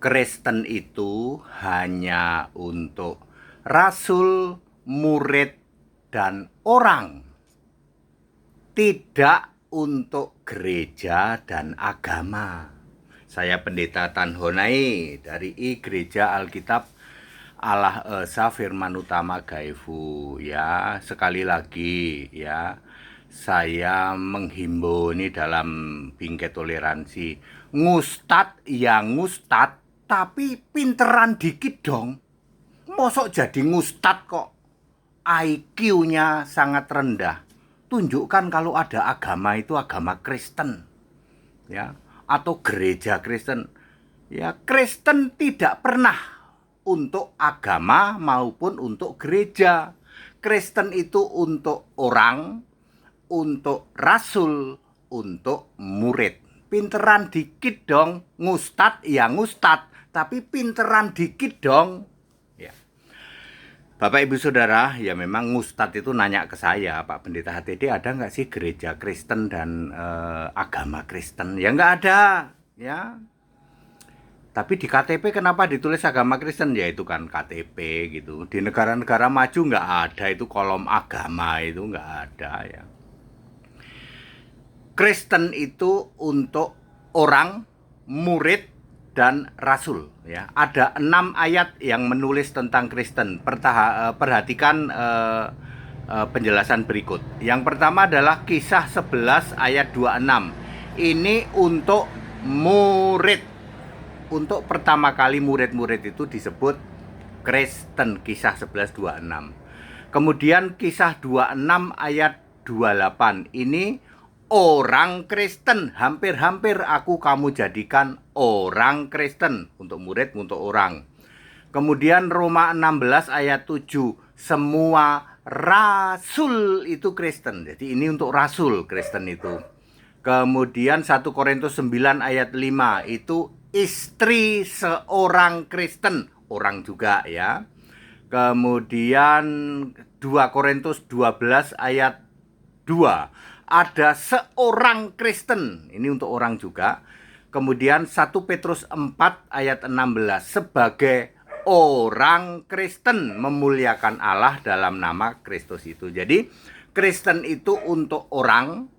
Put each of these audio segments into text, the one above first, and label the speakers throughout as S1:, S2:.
S1: Kristen itu hanya untuk rasul, murid, dan orang, tidak untuk gereja dan agama. Saya Pendeta Tan Honai dari Gereja Alkitab Allah Esa Firman Utama Gaefu. Ya, sekali lagi ya, saya menghimbau ini dalam bingkai toleransi. Ngustad ya ngustad, tapi pinteran dikit dong. Mosok jadi ngustad kok IQ-nya sangat rendah. Tunjukkan kalau ada agama itu agama Kristen. Ya, atau gereja Kristen. Ya, Kristen tidak pernah untuk agama maupun untuk gereja. Kristen itu untuk orang, untuk rasul, untuk murid. Pinteran dikit dong, ngustad ya ngustad, tapi pinteran dikit dong. Ya. Bapak Ibu Saudara, ya memang ngustad itu nanya ke saya, Pak Pendeta HTD, ada nggak sih gereja Kristen dan agama Kristen? Ya nggak ada, ya. Tapi di KTP kenapa ditulis agama Kristen? Ya itu kan KTP gitu. Di negara-negara maju nggak ada itu kolom agama, itu nggak ada ya. Kristen itu untuk orang, murid, dan rasul ya. Ada 6 ayat yang menulis tentang Kristen. Perhatikan penjelasan berikut. Yang pertama adalah Kisah 11 ayat 26. Ini untuk murid. Untuk pertama kali murid-murid itu disebut Kristen, Kisah 11 26. Kemudian Kisah 26 ayat 28. Ini orang Kristen, hampir-hampir aku kamu jadikan orang Kristen, untuk murid, untuk orang. Kemudian Roma 16 ayat 7, semua rasul itu Kristen. Jadi ini untuk rasul Kristen itu. Kemudian 1 Korintus 9 ayat 5, itu istri seorang Kristen, orang juga ya. Kemudian 2 Korintus 12 ayat 2, ada seorang Kristen, ini untuk orang juga. Kemudian 1 Petrus 4 ayat 16, sebagai orang Kristen memuliakan Allah dalam nama Kristus itu. Jadi Kristen itu untuk orang,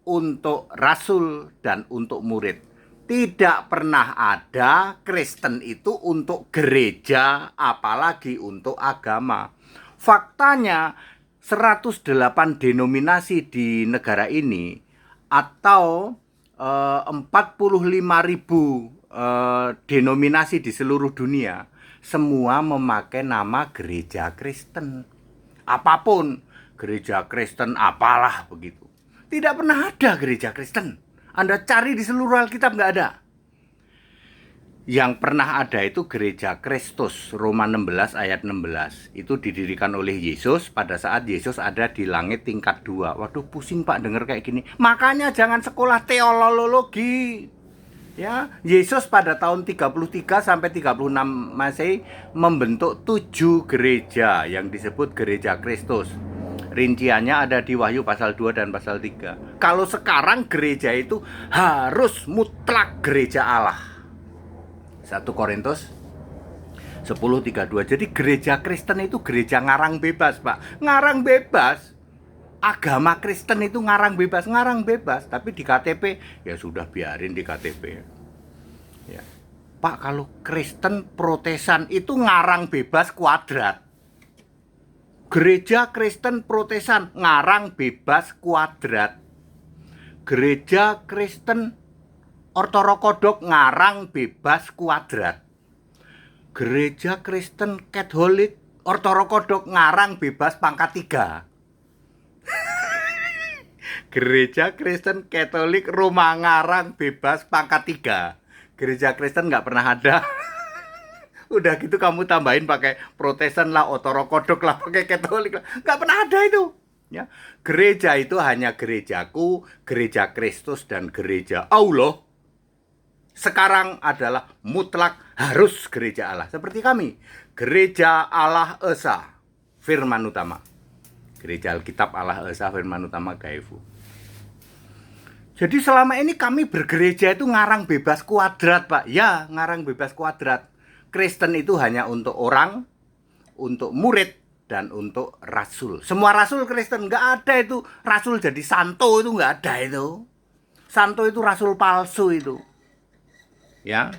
S1: untuk rasul, dan untuk murid. Tidak pernah ada Kristen itu untuk gereja, apalagi untuk agama. Faktanya 108 denominasi di negara ini, atau 45.000 denominasi di seluruh dunia, semua memakai nama gereja Kristen. Apapun, gereja Kristen apalah begitu. Tidak pernah ada gereja Kristen. Anda cari di seluruh Alkitab nggak ada. Yang pernah ada itu gereja Kristus, Roma 16 ayat 16. Itu didirikan oleh Yesus pada saat Yesus ada di langit tingkat 2. Waduh, pusing Pak denger kayak gini. Makanya jangan sekolah teologi. Ya, Yesus pada tahun 33 sampai 36 Masehi membentuk 7 gereja yang disebut gereja Kristus. Rinciannya ada di Wahyu pasal 2 dan pasal 3. Kalau sekarang gereja itu harus mutlak gereja Allah. 1 Korintus 10:32. Jadi gereja Kristen itu gereja ngarang bebas, Pak. Ngarang bebas. Agama Kristen itu ngarang bebas, tapi di KTP ya sudah, biarin di KTP. Ya. Pak, kalau Kristen Protesan itu ngarang bebas kuadrat. Gereja Kristen Protesan ngarang bebas kuadrat. Gereja Kristen Ortodoks ngarang bebas kuadrat. Gereja Kristen Katolik Ortodoks ngarang bebas pangkat 3. Gereja Kristen Katolik Roma ngarang bebas pangkat 3. Gereja Kristen nggak pernah ada. Udah gitu kamu tambahin pakai Protestan lah, Ortodoks lah, pakai Katolik lah, nggak pernah ada itu. Ya, gereja itu hanya gerejaku, gereja Kristus, dan gereja Allah. Sekarang adalah mutlak harus gereja Allah. Seperti kami, gereja Allah Esa Firman Utama, gereja Alkitab Allah Esa Firman Utama Gaefu. Jadi selama ini kami bergereja itu ngarang bebas kuadrat, Pak. Ya, ngarang bebas kuadrat. Kristen itu hanya untuk orang, untuk murid, dan untuk rasul. Semua rasul Kristen, nggak ada itu rasul jadi santo, itu nggak ada itu. Santo itu rasul palsu itu. Ya.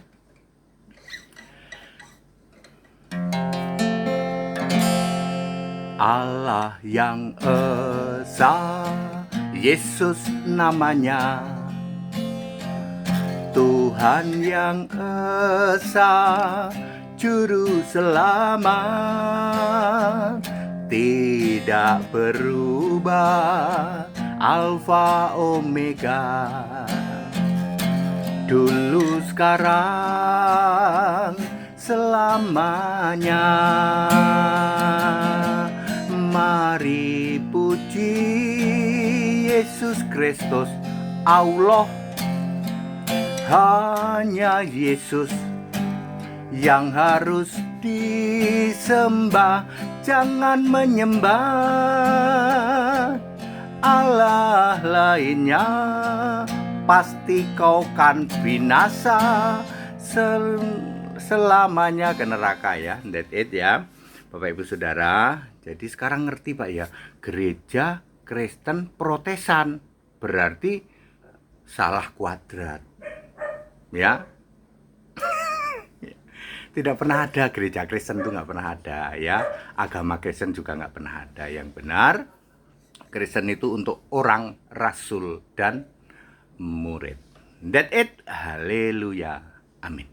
S1: Allah yang esa, Yesus namanya. Tuhan yang esa, Juru Selamat, tidak berubah, Alfa Omega. Dulu, sekarang, selamanya. Mari puji Yesus Kristus, Allah. Hanya Yesus yang harus disembah, jangan menyembah Allah lainnya, pasti kau kan binasa selamanya ke neraka ya. That's it ya, Bapak Ibu Saudara. Jadi sekarang ngerti Pak ya, gereja Kristen Protesan berarti salah kuadrat. Ya, tidak pernah ada gereja Kristen, itu nggak pernah ada ya. Agama Kristen juga nggak pernah ada. Yang benar, Kristen itu untuk orang, rasul, dan murid. That's it. Haleluya. Amin.